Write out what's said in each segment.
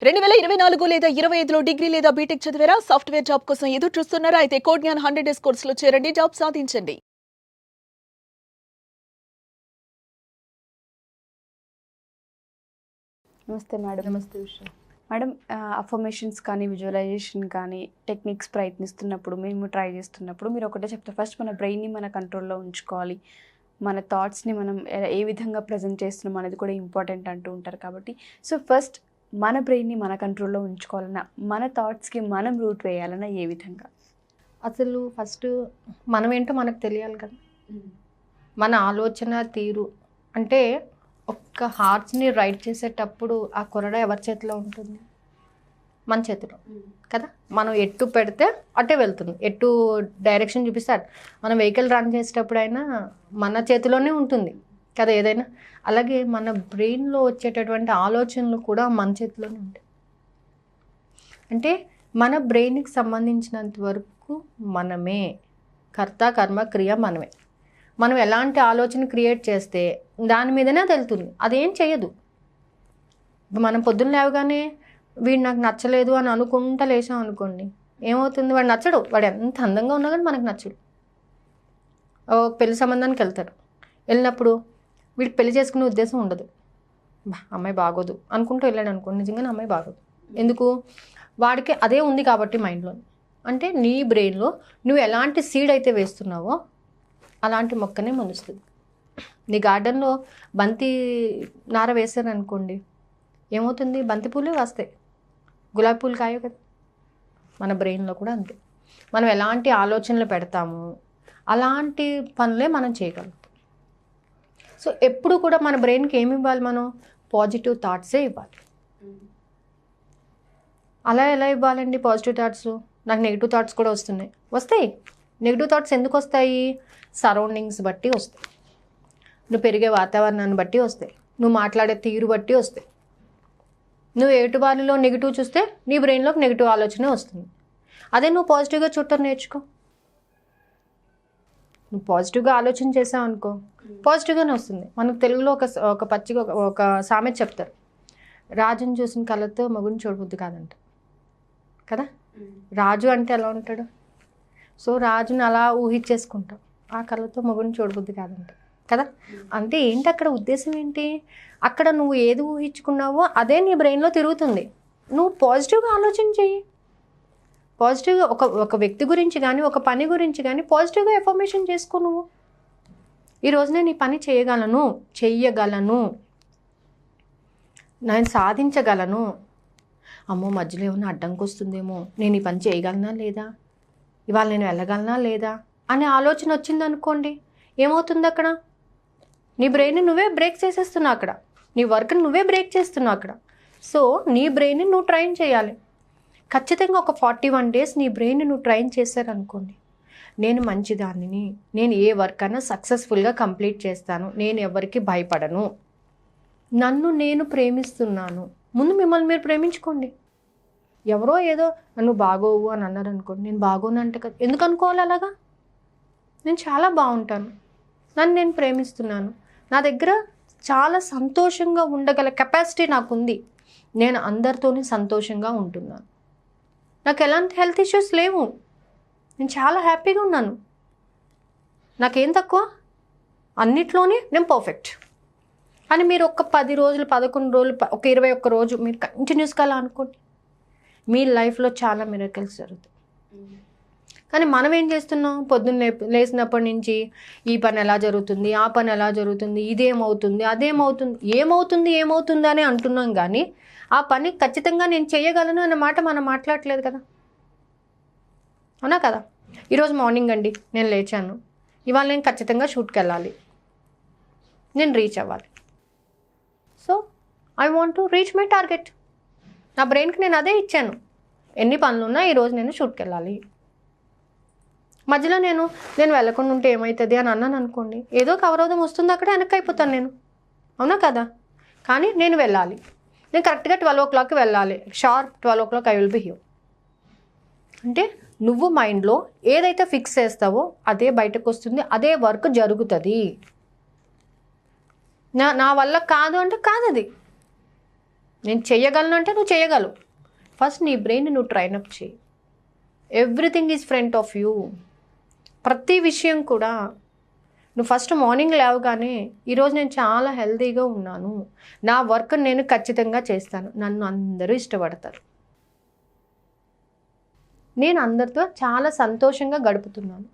2024 లేదా 25లో డిగ్రీ లేదా బీటెక్ చదివారా? సాఫ్ట్‌వేర్ జాబ్ కోసం ఎదురు చూస్తున్నారా? అయితే కోడ్ జ్ఞాన్ 100 డేస్ కోర్సులో చేరండి. జాబ్ సాధించండి. నమస్తే మేడం. నమస్తే ఉషా. మేడం, అఫర్మేషన్స్ కానీ విజువలైజేషన్ కానీ టెక్నిక్స్ ప్రయత్నిస్తున్నప్పుడు మేము ట్రై చేస్తున్నప్పుడు మీరు ఒకటే చెప్తారు, ఫస్ట్ మన బ్రెయిన్ని మన కంట్రోల్లో ఉంచుకోవాలి, మన థాట్స్ని మనం ఏ విధంగా ప్రజెంట్ చేస్తున్నాం అనేది కూడా ఇంపార్టెంట్ అంటూ ఉంటారు. కాబట్టి సో ఫస్ట్ మన బ్రెయిన్ని మన కంట్రోల్లో ఉంచుకోవాలన్నా, మన థాట్స్కి మనం రూట్ వేయాలన్నా ఏ విధంగా? అసలు ఫస్ట్ మనం ఏంటో మనకు తెలియాలి కదా. మన ఆలోచన తీరు అంటే ఒక్క హార్ట్స్ని రైట్ చేసేటప్పుడు ఆ కొరడ ఎవరి చేతిలో ఉంటుంది? మన చేతిలో కదా. మనం ఎటు పెడితే అటే వెళ్తుంది, ఎటు డైరెక్షన్ చూపిస్తే మనం వెహికల్ రన్ చేసేటప్పుడైనా మన చేతిలోనే ఉంటుంది కదా ఏదైనా. అలాగే మన బ్రెయిన్లో వచ్చేటటువంటి ఆలోచనలు కూడా మన చేతిలోనే ఉంటాయి. అంటే మన బ్రెయిన్కి సంబంధించినంత వరకు మనమే కర్త కర్మ క్రియ మనమే. మనం ఎలాంటి ఆలోచన క్రియేట్ చేస్తే దాని మీదనే అది వెళ్తుంది, అదేం చేయదు. మనం పొద్దున్న లేవగానే వీడు నాకు నచ్చలేదు అని అనుకుంటా లేచాం అనుకోండి, ఏమవుతుంది? వాడు నచ్చడు, వాడు ఎంత అందంగా ఉన్నా కానీ మనకు నచ్చడు. పెళ్లి సంబంధానికి వెళ్తారు, వెళ్ళినప్పుడు వీడికి పెళ్లి చేసుకునే ఉద్దేశం ఉండదు, అమ్మాయి బాగోదు అనుకుంటూ వెళ్ళాడు అనుకోండి, నిజంగానే అమ్మాయి బాగోదు. ఎందుకు? వాడికి అదే ఉంది కాబట్టి మైండ్లో. అంటే నీ బ్రెయిన్లో నువ్వు ఎలాంటి సీడ్ అయితే వేస్తున్నావో అలాంటి మొక్కనే మొలుస్తుంది. నీ గార్డెన్లో బంతి నార వేసారనుకోండి, ఏమవుతుంది? బంతి పూలే వస్తాయి, గులాబీ పూలు కాయవు కదా. మన బ్రెయిన్లో కూడా అంతే. మనం ఎలాంటి ఆలోచనలు పెడతాము అలాంటి పనులే మనం చేయగలుగుతాం. సో ఎప్పుడు కూడా మన బ్రెయిన్కి ఏమి ఇవ్వాలి? మనం పాజిటివ్ థాట్సే ఇవ్వాలి. అలా ఎలా ఇవ్వాలండి పాజిటివ్ థాట్స్? నాకు నెగిటివ్ థాట్స్ కూడా వస్తాయి. నెగిటివ్ థాట్స్ ఎందుకు వస్తాయి? సరౌండింగ్స్ బట్టి వస్తాయి, నువ్వు పెరిగే వాతావరణాన్ని బట్టి వస్తాయి, నువ్వు మాట్లాడే తీరు బట్టి వస్తాయి. నువ్వు ఎటు వారిలో నెగిటివ్ చూస్తే నీ బ్రెయిన్లోకి నెగిటివ్ ఆలోచనే వస్తుంది. అదే నువ్వు పాజిటివ్గా చూడటం నేర్చుకో. నువ్వు పాజిటివ్గా ఆలోచన చేసావు అనుకో, పాజిటివ్గానే వస్తుంది. మనకు తెలుగులో ఒక పచ్చిగా ఒక సామెత చెప్తారు, రాజుని చూసిన కళ్ళతో మగుని చూడబుద్ది కాదంట కదా. రాజు అంటే ఎలా ఉంటాడు? సో రాజుని అలా ఊహించేసుకుంటాం, ఆ కళ్ళతో మగుని చూడబుద్ది కాదంట కదా. అంటే ఏంటి అక్కడ ఉద్దేశం ఏంటి? అక్కడ నువ్వు ఏది ఊహించుకున్నావో అదే నీ బ్రెయిన్లో తిరుగుతుంది. నువ్వు పాజిటివ్గా ఆలోచన చెయ్యి. పాజిటివ్గా ఒక వ్యక్తి గురించి కానీ ఒక పని గురించి కానీ పాజిటివ్గా ఎఫర్మేషన్ చేసుకో. నువ్వు ఈరోజు నేను ఈ పని చెయ్యగలను, నేను సాధించగలను, అమ్మో మధ్యలో ఏమైనా అడ్డంకి వస్తుందేమో, నేను ఈ పని చేయగలనా లేదా, ఇవాళ నేను వెళ్ళగలనా లేదా అనే ఆలోచన వచ్చిందనుకోండి, ఏమవుతుంది? అక్కడ నీ బ్రెయిన్ నువ్వే బ్రేక్ చేసేస్తున్నావు, అక్కడ నీ వర్క్ని నువ్వే బ్రేక్ చేస్తున్నావు అక్కడ. సో నీ బ్రెయిన్ని నువ్వు ట్రైన్ చేయాలి. ఖచ్చితంగా ఒక 41 days నీ బ్రెయిన్ని నువ్వు ట్రైన్ చేశారనుకోండి, నేను మంచిదానిని, నేను ఏ వర్క్ అయినా సక్సెస్ఫుల్గా కంప్లీట్ చేస్తాను, నేను ఎవరికి భయపడను, నన్ను నేను ప్రేమిస్తున్నాను. ముందు మిమ్మల్ని మీరు ప్రేమించుకోండి. ఎవరో ఏదో నువ్వు బాగోవు అని అన్నారు అనుకోండి, నేను బాగోను అంటే కదా, ఎందుకు అనుకోవాలి అలాగా? నేను చాలా బాగుంటాను, నన్ను నేను ప్రేమిస్తున్నాను, నా దగ్గర చాలా సంతోషంగా ఉండగల కెపాసిటీ నాకుంది, నేను అందరితోనే సంతోషంగా ఉంటున్నాను, నాకు ఎలాంటి హెల్త్ ఇష్యూస్ లేవు, నేను చాలా హ్యాపీగా ఉన్నాను, నాకేం తక్కువ, అన్నిట్లోనే నేను పర్ఫెక్ట్ అని మీరు ఒక 10 రోజులు 11 రోజులు ఒక 21 రోజు మీరు కంటిన్యూస్గా అలా అనుకోండి, మీ లైఫ్లో చాలా మిరకల్స్ జరుగుతాయి. కానీ మనం ఏం చేస్తున్నాం? పొద్దున్న లేచినప్పటి నుంచి ఈ పని ఎలా జరుగుతుంది, ఆ పని ఎలా జరుగుతుంది, ఇదేమవుతుంది, అదేమవుతుంది, ఏమవుతుంది అని అంటున్నాం. కానీ ఆ పని ఖచ్చితంగా నేను చేయగలను అన్న మాట మనం మాట్లాడలేదు కదా, అవునా కదా. ఈరోజు మార్నింగ్ అండి నేను లేచాను, ఇవాళ నేను ఖచ్చితంగా షూట్కి వెళ్ళాలి, నేను రీచ్ అవ్వాలి. So I want to reach my target. నా బ్రెయిన్కి నేను అదే ఇచ్చాను, ఎన్ని పనులున్నా ఈరోజు నేను షూట్కి వెళ్ళాలి. మధ్యలో నేను వెళ్ళకుండా ఉంటే ఏమవుతుంది అని అన్నాను అనుకోండి, ఏదో ఒక అవరోధం వస్తుంది, అక్కడ వెనక్కి అయిపోతాను నేను, అవునా కదా. కానీ నేను వెళ్ళాలి, నేను కరెక్ట్గా 12 o'clockకి వెళ్ళాలి, sharp 12 o'clock I will be here. అంటే నువ్వు మైండ్లో ఏదైతే ఫిక్స్ చేస్తావో అదే బయటకు వస్తుంది, అదే వర్క్ జరుగుతుంది. నా వల్ల కాదు అంటే కాదు, అది నేను చెయ్యగలను అంటే నువ్వు చేయగలవు. ఫస్ట్ నీ బ్రెయిన్ నువ్వు ట్రైనప్ చేయి. Everything is front of you. ప్రతి విషయం కూడా నువ్వు ఫస్ట్ మార్నింగ్ లేవగానే ఈరోజు నేను చాలా హెల్తీగా ఉన్నాను, నా వర్క్ నేను ఖచ్చితంగా చేస్తాను, నన్ను అందరూ ఇష్టపడతారు, నేను అందరితో చాలా సంతోషంగా గడుపుతున్నాను,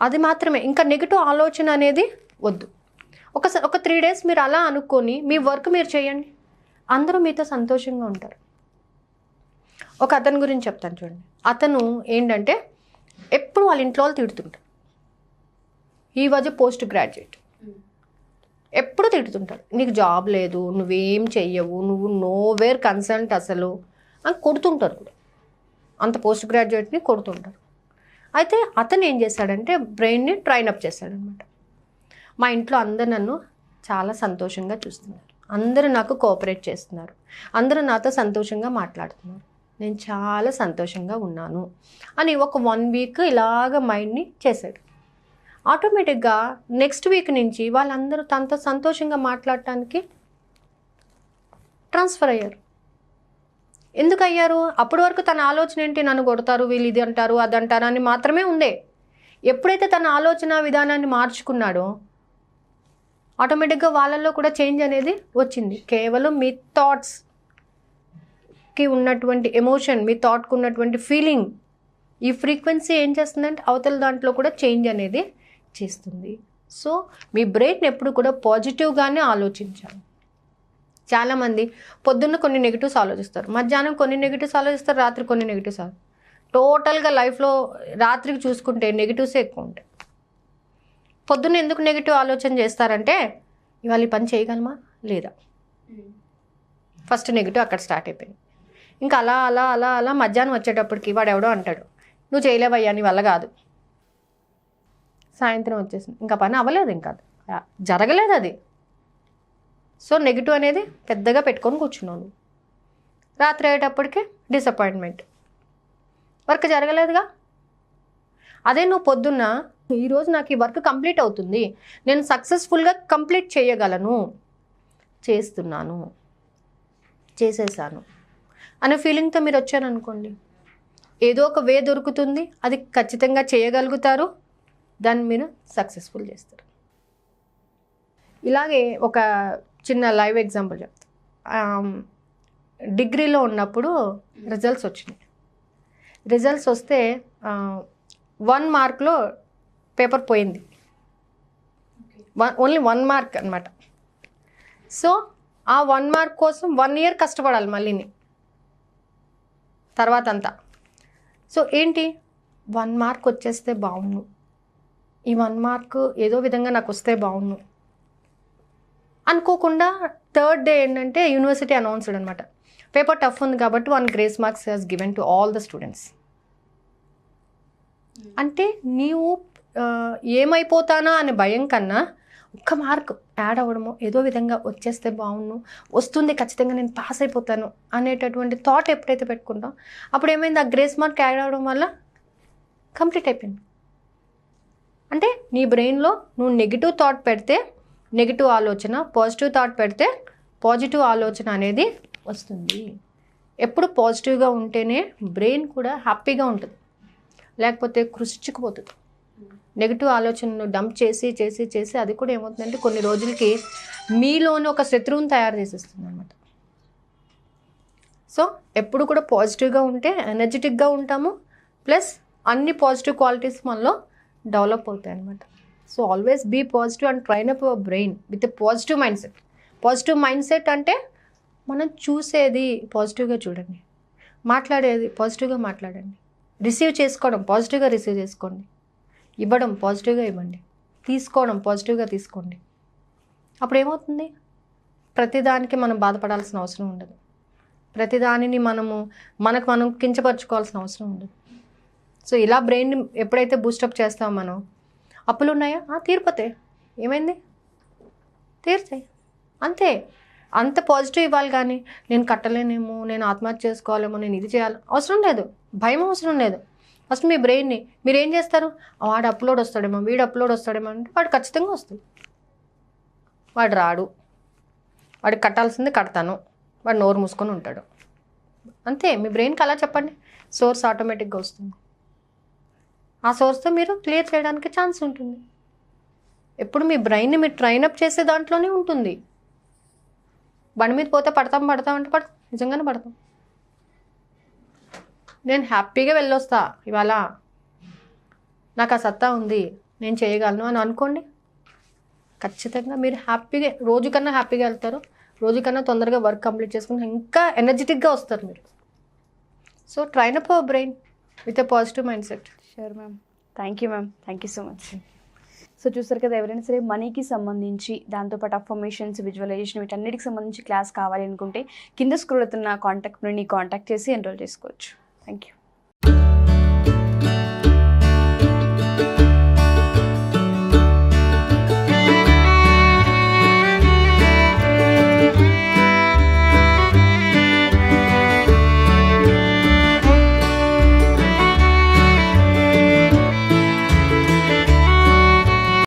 అది మాత్రమే. ఇంకా నెగిటివ్ ఆలోచన అనేది వద్దు. ఒక 3 days మీరు అలా అనుకొని మీ వర్క్ మీరు చేయండి, అందరూ మీతో సంతోషంగా ఉంటారు. ఒక అతని గురించి చెప్తాను చూడండి. అతను ఏంటంటే ఎప్పుడు వాళ్ళ ఇంట్లో వాళ్ళు తిడుతుంటారు. He was a post graduate. ఎప్పుడు తిడుతుంటాడు, నీకు జాబ్ లేదు, నువ్వేం చెయ్యవు, నువ్వు నోవేర్ కన్సల్ట్ అసలు అని కొడుతుంటారు కూడా. అంత పోస్ట్ గ్రాడ్యుయేట్ని కొడుతుంటారు. అయితే అతను ఏం చేశాడంటే బ్రెయిన్ని ట్రైనప్ చేశాడనమాట. మా ఇంట్లో అందరు నన్ను చాలా సంతోషంగా చూస్తున్నారు, అందరూ నాకు కోఆపరేట్ చేస్తున్నారు, అందరూ నాతో సంతోషంగా మాట్లాడుతున్నారు, నేను చాలా సంతోషంగా ఉన్నాను అని ఒక 1 week ఇలాగ మైండ్ని చేశాడు. ఆటోమేటిక్గా నెక్స్ట్ వీక్ నుంచి వాళ్ళందరూ తనతో సంతోషంగా మాట్లాడటానికి ట్రాన్స్ఫర్ అయ్యారు. ఎందుకు అయ్యారు? అప్పటి వరకు తన ఆలోచన ఏంటి, నన్ను కొడతారు, వీళ్ళు ఇది అంటారు అది అంటారు అని మాత్రమే ఉండే. ఎప్పుడైతే తన ఆలోచన విధానాన్ని మార్చుకున్నాడో ఆటోమేటిక్గా వాళ్ళల్లో కూడా చేంజ్ అనేది వచ్చింది. కేవలం మీ థాట్స్కి ఉన్నటువంటి ఎమోషన్, మీ థాట్కి ఉన్నటువంటి ఫీలింగ్, ఈ ఫ్రీక్వెన్సీ ఏం చేస్తుందంటే అవతల దాంట్లో కూడా చేంజ్ అనేది చేస్తుంది. సో మీ బ్రెయిన్ ఎప్పుడు కూడా పాజిటివ్గానే ఆలోచించాలి. చాలామంది పొద్దున్న కొన్ని నెగిటివ్స్ ఆలోచిస్తారు, మధ్యాహ్నం కొన్ని నెగిటివ్స్ ఆలోచిస్తారు, రాత్రి కొన్ని నెగిటివ్స్ టోటల్గా లైఫ్లో రాత్రికి చూసుకుంటే నెగిటివ్సే ఎక్కువ ఉంటాయి. పొద్దున్న ఎందుకు నెగిటివ్ ఆలోచన చేస్తారంటే ఇవాళ ఈ పని చేయగలమా లేదా, ఫస్ట్ నెగిటివ్ అక్కడ స్టార్ట్ అయిపోయింది. ఇంకా అలా అలా అలా అలా మధ్యాహ్నం వచ్చేటప్పటికి వాడు ఎవడో అంటాడు, నువ్వు చేయలేవయ్యా, నీ వల్ల కాదు. సాయంత్రం వచ్చేసింది, ఇంకా పని అవ్వలేదు, ఇంకా జరగలేదు అది. సో నెగిటివ్ అనేది పెద్దగా పెట్టుకొని కూర్చున్నాను. రాత్రి అయ్యేటప్పటికి డిసప్పాయింట్మెంట్, వర్క్ జరగలేదుగా. అదే నువ్వు పొద్దున్న ఈరోజు నాకు ఈ వర్క్ కంప్లీట్ అవుతుంది, నేను సక్సెస్ఫుల్గా కంప్లీట్ చేయగలను, చేస్తున్నాను, చేసేసాను అనే ఫీలింగ్తో మీరు వచ్చారనుకోండి, ఏదో ఒక వే దొరుకుతుంది, అది ఖచ్చితంగా చేయగలుగుతారు, దాన్ని మీరు సక్సెస్ఫుల్ చేస్తారు. ఇలాగే ఒక చిన్న లైవ్ ఎగ్జాంపుల్ చెప్తాను. డిగ్రీలో ఉన్నప్పుడు రిజల్ట్స్ వచ్చినాయి. రిజల్ట్స్ వస్తే 1 మార్క్లో పేపర్ పోయింది, ఓన్లీ 1 మార్క్ అనమాట. సో ఆ 1 మార్క్ కోసం 1 year కష్టపడాలి మళ్ళీని తర్వాత అంతా. సో ఏంటి, 1 మార్క్ వచ్చేస్తే బాగుండు, ఈ 1 మార్క్ ఏదో విధంగా నాకు వస్తే బాగుండు అనుకోకుండా 3rd day ఏంటంటే యూనివర్సిటీ అనౌన్స్డ్ అనమాట, పేపర్ టఫ్ ఉంది కాబట్టి 1 grace marks has given to all the students. అంటే నీవు ఏమైపోతానా అనే భయం కన్నా 1 మార్క్ యాడ్ అవ్వడము, ఏదో విధంగా వచ్చేస్తే బాగుండు, వస్తుంది ఖచ్చితంగా నేను పాస్ అయిపోతాను అనేటటువంటి థాట్ ఎప్పుడైతే పెట్టుకుంటాం అప్పుడు ఏమైంది, ఆ గ్రేస్ మార్క్ యాడ్ అవ్వడం వల్ల కంప్లీట్ అయిపోయింది. అంటే నీ బ్రెయిన్లో నువ్వు నెగిటివ్ థాట్ పెడితే నెగిటివ్ ఆలోచన, పాజిటివ్ థాట్ పెడితే పాజిటివ్ ఆలోచన అనేది వస్తుంది. ఎప్పుడు పాజిటివ్గా ఉంటేనే బ్రెయిన్ కూడా హ్యాపీగా ఉంటుంది, లేకపోతే కృషించుకుపోతుంది. నెగిటివ్ ఆలోచనను డంప్ చేసి చేసి చేసి అది కూడా ఏమవుతుందంటే కొన్ని రోజులకి మీలోని ఒక శత్రువుని తయారు చేసేస్తుంది అనమాట. సో ఎప్పుడు కూడా పాజిటివ్గా ఉంటే ఎనర్జెటిక్గా ఉంటాము, ప్లస్ అన్ని పాజిటివ్ క్వాలిటీస్ మనలో డెవలప్ అవుతాయి అనమాట. So always be positive and train up your brain with a positive mind set. Positive mind set అంటే మనం చూసేది పాజిటివ్గా చూడండి, మాట్లాడేది పాజిటివ్గా మాట్లాడండి, రిసీవ్ చేసుకోవడం పాజిటివ్గా రిసీవ్ చేసుకోండి, ఇవ్వడం పాజిటివ్గా ఇవ్వండి, తీసుకోవడం పాజిటివ్గా తీసుకోండి. అప్పుడు ఏమవుతుంది, ప్రతిదానికి మనం బాధపడాల్సిన అవసరం ఉండదు, ప్రతిదానిని మనకు మనం కించపరచుకోవాల్సిన అవసరం ఉండదు. సో ఇలా బ్రెయిన్ ఎప్పుడైతే బూస్టప్ చేస్తామో మనం, అప్పులు ఉన్నాయా తీరిపోతాయి, ఏమైంది తీర్చాయి, అంతే. అంత పాజిటివ్ ఇవ్వాలి, కానీ నేను కట్టలేనేమో, నేను ఆత్మహత్య చేసుకోవాలేమో, నేను ఇది చేయాలి అవసరం లేదు, భయం అవసరం లేదు. ఫస్ట్ మీ బ్రెయిన్ని మీరు ఏం చేస్తారు, వాడు అప్లోడ్ వస్తాడేమో, వీడు అప్లోడ్ వస్తాడేమో అంటే వాడు ఖచ్చితంగా వస్తాడు, వాడు రాడు. వాడికి కట్టాల్సింది కడతాను, వాడు నోరు మూసుకొని ఉంటాడు. అంతే. మీ బ్రెయిన్కి అలా చెప్పండి, సోర్స్ ఆటోమేటిక్గా వస్తుంది. ఆ సోర్స్తో మీరు క్లియర్ చేయడానికి ఛాన్స్ ఉంటుంది. ఎప్పుడు మీ బ్రెయిన్ని మీరు ట్రైనప్ చేసే దాంట్లోనే ఉంటుంది. బండి మీద పోతే పడతాం అంటే నిజంగానే పడతాం. నేను హ్యాపీగా వెళ్ళొస్తా ఇవాళ, నాకు ఆ సత్తా ఉంది, నేను చేయగలను అని అనుకోండి. ఖచ్చితంగా మీరు హ్యాపీగా, రోజు కన్నా హ్యాపీగా వెళ్తారు, రోజు కన్నా తొందరగా వర్క్ కంప్లీట్ చేసుకుని ఇంకా ఎనర్జెటిక్గా వస్తారు మీరు. So train up our brain with a positive mind set. Sure ma'am. Thank you ma'am. Thank you so much. So చూస్తారు కదా, ఎవరైనా సరే మనీకి సంబంధించి, దాంతోపాటు అఫర్మేషన్స్, విజువలైజేషన్, వీటన్నిటికి సంబంధించి క్లాస్ కావాలి అనుకుంటే కింద స్క్రోల్ అవుతున్న కాంటాక్ట్ని కాంటాక్ట్ చేసి ఎన్రోల్ చేసుకోవచ్చు. Thank you.